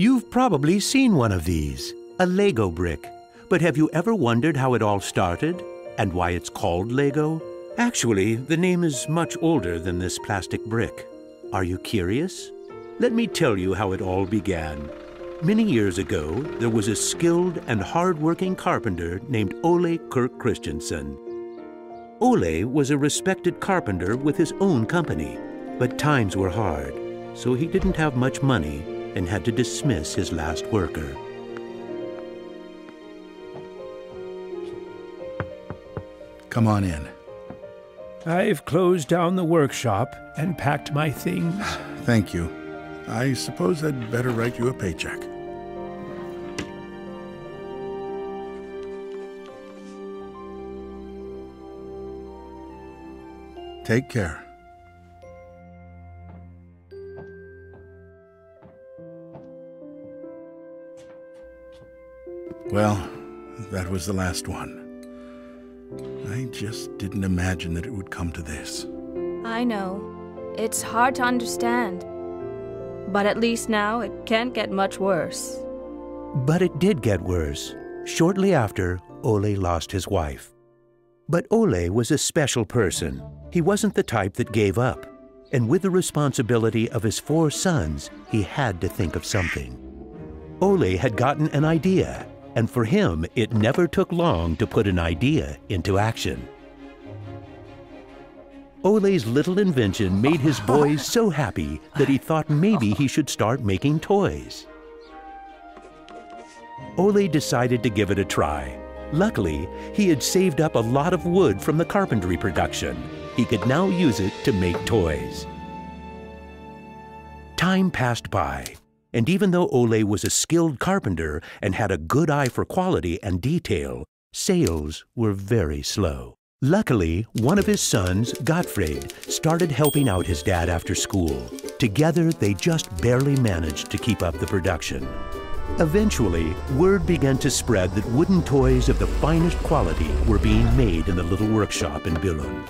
You've probably seen one of these, a Lego brick. But have you ever wondered how it all started and why it's called Lego? Actually, the name is much older than this plastic brick. Are you curious? Let me tell you how it all began. Many years ago, there was a skilled and hard-working carpenter named Ole Kirk Christensen. Ole was a respected carpenter with his own company, but times were hard, so he didn't have much money and had to dismiss his last worker. Come on in. I've closed down the workshop and packed my things. Thank you. I suppose I'd better write you a paycheck. Take care. Well, that was the last one. I just didn't imagine that it would come to this. I know. It's hard to understand. But at least now it can't get much worse. But it did get worse. Shortly after, Ole lost his wife. But Ole was a special person. He wasn't the type that gave up. And with the responsibility of his 4 sons, he had to think of something. Ole had gotten an idea, and for him, it never took long to put an idea into action. Ole's little invention made his boys so happy that he thought maybe he should start making toys. Ole decided to give it a try. Luckily, he had saved up a lot of wood from the carpentry production. He could now use it to make toys. Time passed by, and even though Ole was a skilled carpenter and had a good eye for quality and detail, sales were very slow. Luckily, one of his sons, Gottfried, started helping out his dad after school. Together, they just barely managed to keep up the production. Eventually, word began to spread that wooden toys of the finest quality were being made in the little workshop in Billund.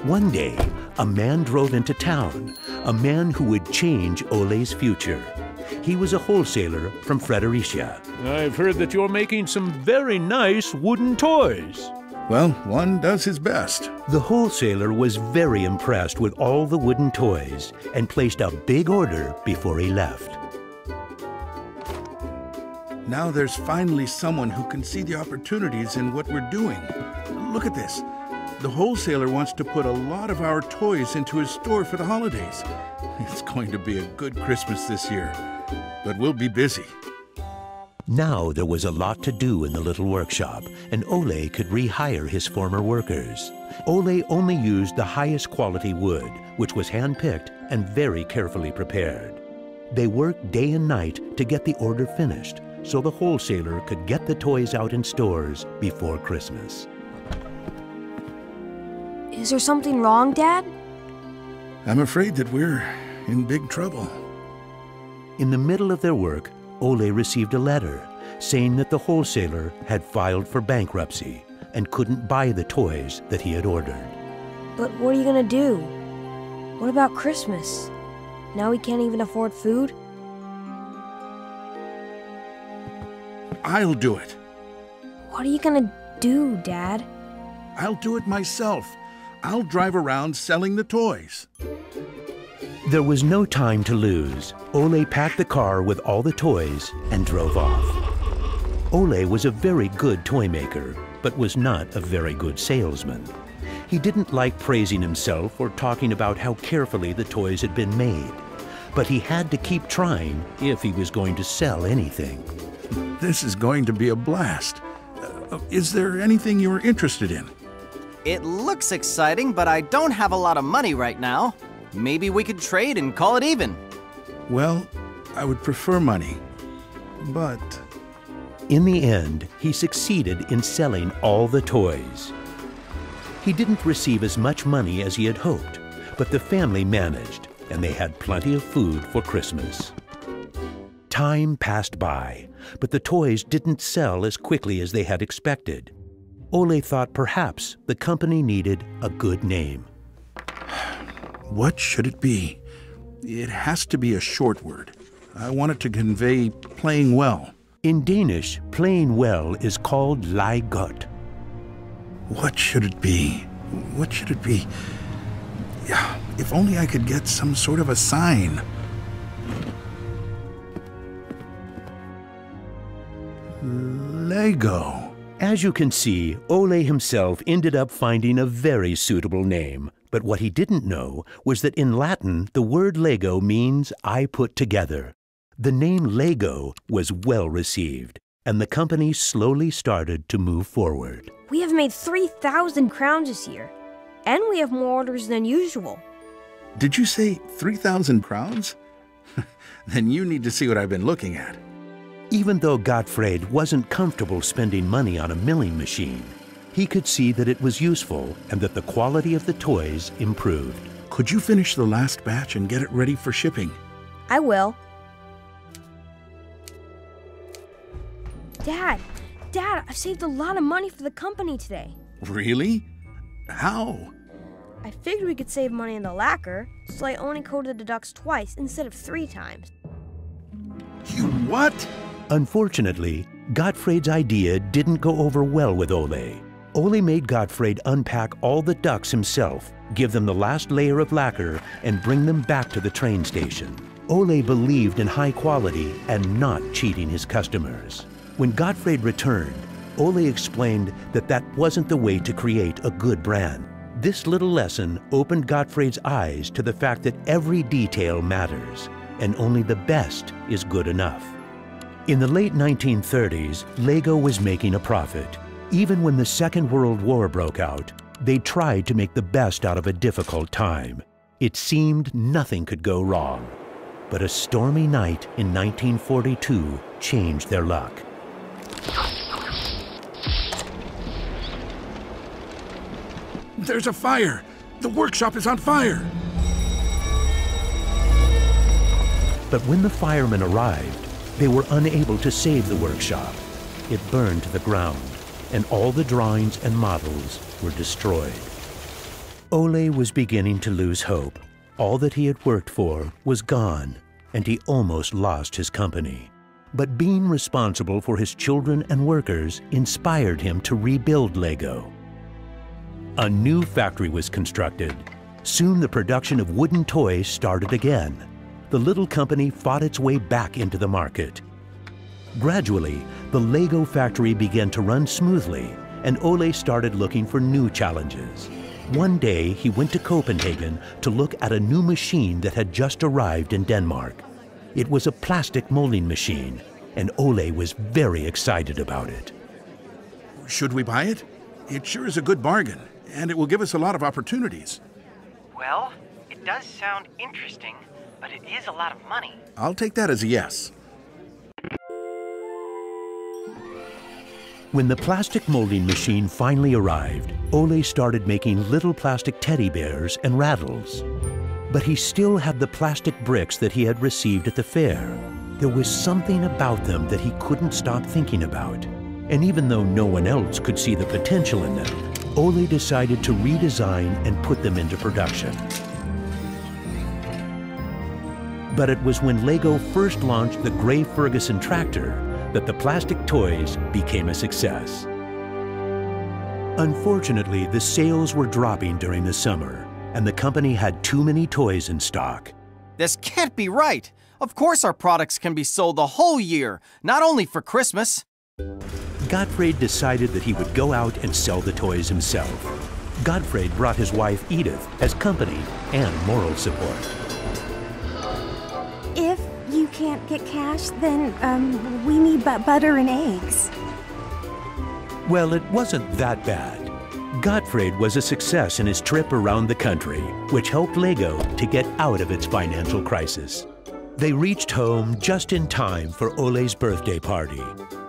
One day, a man drove into town, a man who would change Ole's future. He was a wholesaler from Fredericia. I've heard that you're making some very nice wooden toys. Well, one does his best. The wholesaler was very impressed with all the wooden toys and placed a big order before he left. Now there's finally someone who can see the opportunities in what we're doing. Look at this. The wholesaler wants to put a lot of our toys into his store for the holidays. It's going to be a good Christmas this year, but we'll be busy. Now there was a lot to do in the little workshop, and Ole could rehire his former workers. Ole only used the highest quality wood, which was hand-picked and very carefully prepared. They worked day and night to get the order finished, so the wholesaler could get the toys out in stores before Christmas. Is there something wrong, Dad? I'm afraid that we're in big trouble. In the middle of their work, Ole received a letter saying that the wholesaler had filed for bankruptcy and couldn't buy the toys that he had ordered. But what are you gonna do? What about Christmas? Now we can't even afford food? I'll do it. What are you gonna do, Dad? I'll do it myself. I'll drive around selling the toys. There was no time to lose. Ole packed the car with all the toys and drove off. Ole was a very good toy maker, but was not a very good salesman. He didn't like praising himself or talking about how carefully the toys had been made. But he had to keep trying if he was going to sell anything. This is going to be a blast. Is there anything you're interested in? It looks exciting, but I don't have a lot of money right now. Maybe we could trade and call it even. Well, I would prefer money, but... In the end, he succeeded in selling all the toys. He didn't receive as much money as he had hoped, but the family managed, and they had plenty of food for Christmas. Time passed by, but the toys didn't sell as quickly as they had expected. Ole thought perhaps the company needed a good name. What should it be? It has to be a short word. I want it to convey playing well. In Danish, playing well is called leg godt. What should it be? What should it be? Yeah, if only I could get some sort of a sign. Lego. As you can see, Ole himself ended up finding a very suitable name. But what he didn't know was that in Latin, the word Lego means I put together. The name Lego was well received, and the company slowly started to move forward. We have made 3,000 crowns this year, and we have more orders than usual. Did you say 3,000 crowns? Then you need to see what I've been looking at. Even though Gottfried wasn't comfortable spending money on a milling machine, he could see that it was useful and that the quality of the toys improved. Could you finish the last batch and get it ready for shipping? I will. Dad, I've saved a lot of money for the company today. Really? How? I figured we could save money in the lacquer, so I only coated the ducks twice instead of 3 times. You what? Unfortunately, Gottfried's idea didn't go over well with Ole. Ole made Gottfried unpack all the ducks himself, give them the last layer of lacquer, and bring them back to the train station. Ole believed in high quality and not cheating his customers. When Gottfried returned, Ole explained that that wasn't the way to create a good brand. This little lesson opened Gottfried's eyes to the fact that every detail matters, and only the best is good enough. In the late 1930s, Lego was making a profit. Even when the Second World War broke out, they tried to make the best out of a difficult time. It seemed nothing could go wrong. But a stormy night in 1942 changed their luck. There's a fire! The workshop is on fire! But when the firemen arrived, they were unable to save the workshop. It burned to the ground, and all the drawings and models were destroyed. Ole was beginning to lose hope. All that he had worked for was gone, and he almost lost his company. But being responsible for his children and workers inspired him to rebuild Lego. A new factory was constructed. Soon the production of wooden toys started again. The little company fought its way back into the market. Gradually, the Lego factory began to run smoothly, and Ole started looking for new challenges. One day, he went to Copenhagen to look at a new machine that had just arrived in Denmark. It was a plastic molding machine, and Ole was very excited about it. Should we buy it? It sure is a good bargain, and it will give us a lot of opportunities. Well, it does sound interesting, but it is a lot of money. I'll take that as a yes. When the plastic molding machine finally arrived, Ole started making little plastic teddy bears and rattles. But he still had the plastic bricks that he had received at the fair. There was something about them that he couldn't stop thinking about. And even though no one else could see the potential in them, Ole decided to redesign and put them into production. But it was when Lego first launched the Gray Ferguson tractor that the plastic toys became a success. Unfortunately, the sales were dropping during the summer, and the company had too many toys in stock. This can't be right. Of course our products can be sold the whole year, not only for Christmas. Gottfried decided that he would go out and sell the toys himself. Gottfried brought his wife Edith as company and moral support. If you can't get cash, then we need butter and eggs. Well, it wasn't that bad. Gottfried was a success in his trip around the country, which helped Lego to get out of its financial crisis. They reached home just in time for Ole's birthday party.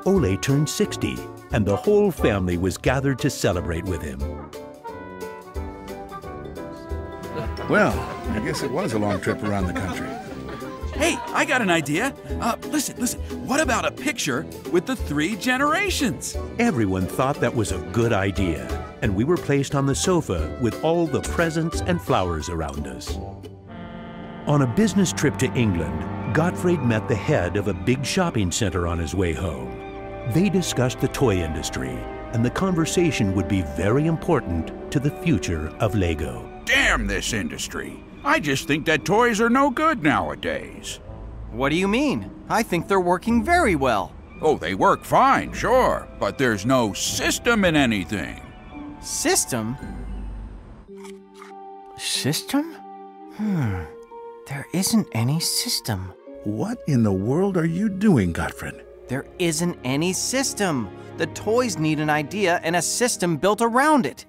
Ole turned 60, and the whole family was gathered to celebrate with him. Well, I guess it was a long trip around the country. Hey, I got an idea. Listen. What about a picture with the 3 generations? Everyone thought that was a good idea, and we were placed on the sofa with all the presents and flowers around us. On a business trip to England, Gottfried met the head of a big shopping center on his way home. They discussed the toy industry, and the conversation would be very important to the future of Lego. Damn this industry. I just think that toys are no good nowadays. What do you mean? I think they're working very well. Oh, they work fine, sure, but there's no system in anything. System? System? There isn't any system. What in the world are you doing, Gottfried? There isn't any system. The toys need an idea and a system built around it.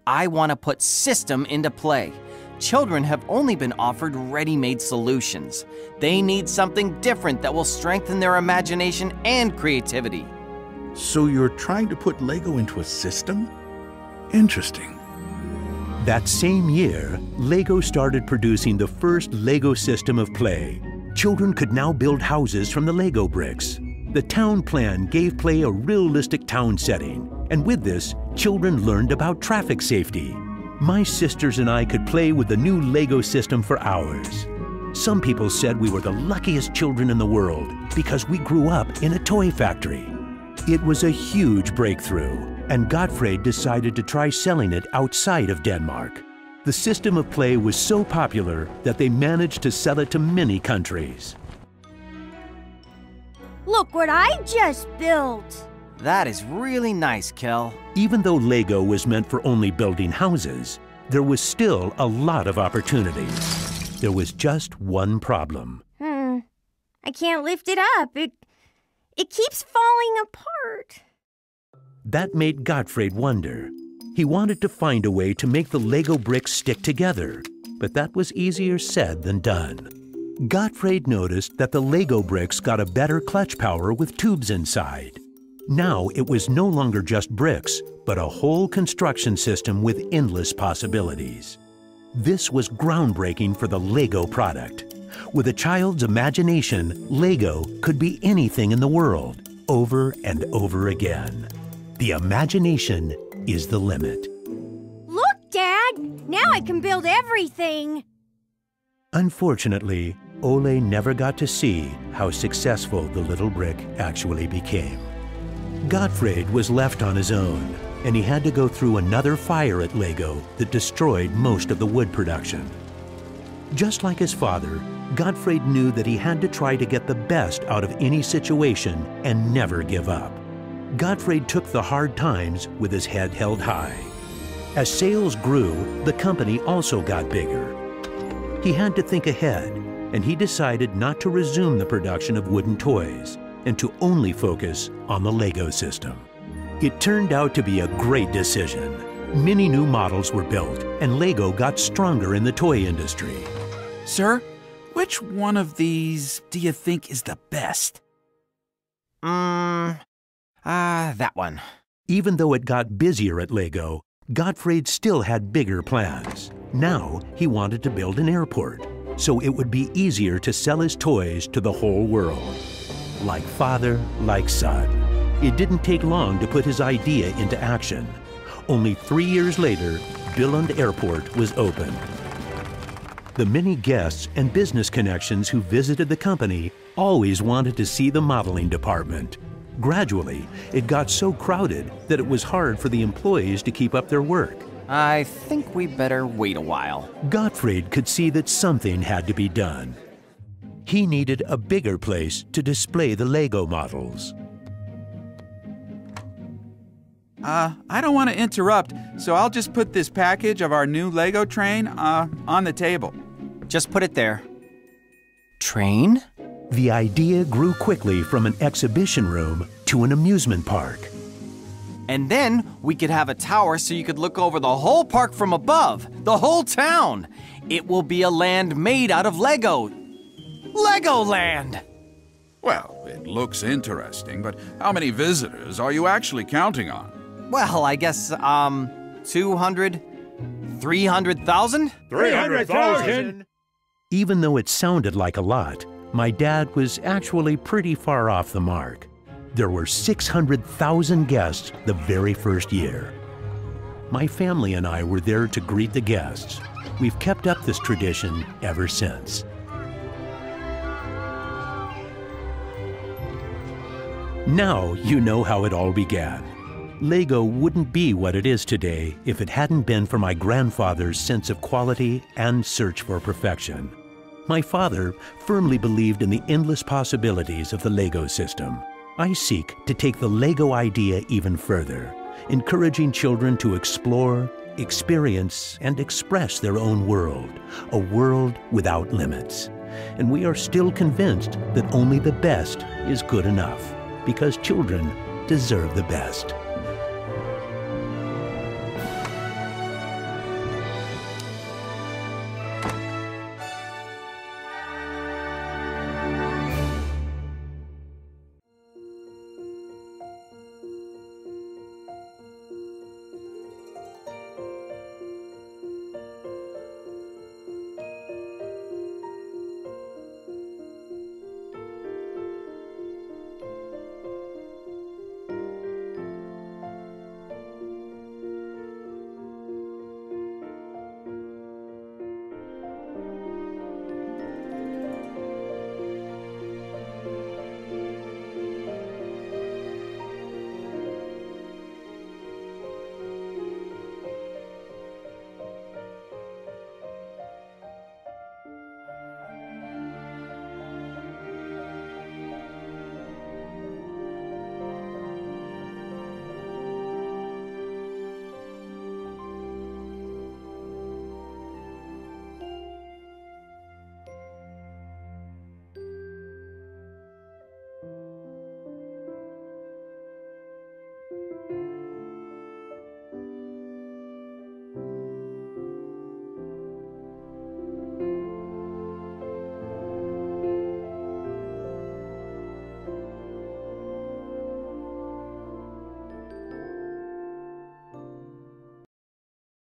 I want to put system into play. Children have only been offered ready-made solutions. They need something different that will strengthen their imagination and creativity. So you're trying to put Lego into a system? Interesting. That same year, Lego started producing the first Lego system of play. Children could now build houses from the Lego bricks. The town plan gave play a realistic town setting, and with this, children learned about traffic safety. My sisters and I could play with the new Lego system for hours. Some people said we were the luckiest children in the world because we grew up in a toy factory. It was a huge breakthrough, and Gottfried decided to try selling it outside of Denmark. The system of play was so popular that they managed to sell it to many countries. Look what I just built! That is really nice, Kel. Even though Lego was meant for only building houses, there was still a lot of opportunities. There was just one problem. I can't lift it up. It keeps falling apart. That made Gottfried wonder. He wanted to find a way to make the Lego bricks stick together, but that was easier said than done. Gottfried noticed that the Lego bricks got a better clutch power with tubes inside. Now it was no longer just bricks, but a whole construction system with endless possibilities. This was groundbreaking for the Lego product. With a child's imagination, Lego could be anything in the world, over and over again. The imagination is the limit. Look, Dad! Now I can build everything! Unfortunately, Ole never got to see how successful the little brick actually became. Gottfried was left on his own, and he had to go through another fire at Lego that destroyed most of the wood production. Just like his father, Gottfried knew that he had to try to get the best out of any situation and never give up. Gottfried took the hard times with his head held high. As sales grew, the company also got bigger. He had to think ahead, and he decided not to resume the production of wooden toys and to only focus on the Lego system. It turned out to be a great decision. Many new models were built, and Lego got stronger in the toy industry. Sir, which one of these do you think is the best? That one. Even though it got busier at Lego, Gottfried still had bigger plans. Now he wanted to build an airport, so it would be easier to sell his toys to the whole world. Like father, like son. It didn't take long to put his idea into action. Only 3 years later, Billund Airport was opened. The many guests and business connections who visited the company always wanted to see the modeling department. Gradually, it got so crowded that it was hard for the employees to keep up their work. I think we better wait a while. Gottfried could see that something had to be done. He needed a bigger place to display the Lego models. I don't want to interrupt, so I'll just put this package of our new Lego train on the table. Just put it there. Train? The idea grew quickly from an exhibition room to an amusement park. And then we could have a tower so you could look over the whole park from above, the whole town. It will be a land made out of Lego. Legoland! Well, it looks interesting, but how many visitors are you actually counting on? Well, I guess, 200, 300,000? 300,000! Even though it sounded like a lot, my dad was actually pretty far off the mark. There were 600,000 guests the very first year. My family and I were there to greet the guests. We've kept up this tradition ever since. Now you know how it all began. Lego wouldn't be what it is today if it hadn't been for my grandfather's sense of quality and search for perfection. My father firmly believed in the endless possibilities of the Lego system. I seek to take the Lego idea even further, encouraging children to explore, experience, and express their own world, a world without limits. And we are still convinced that only the best is good enough, because children deserve the best.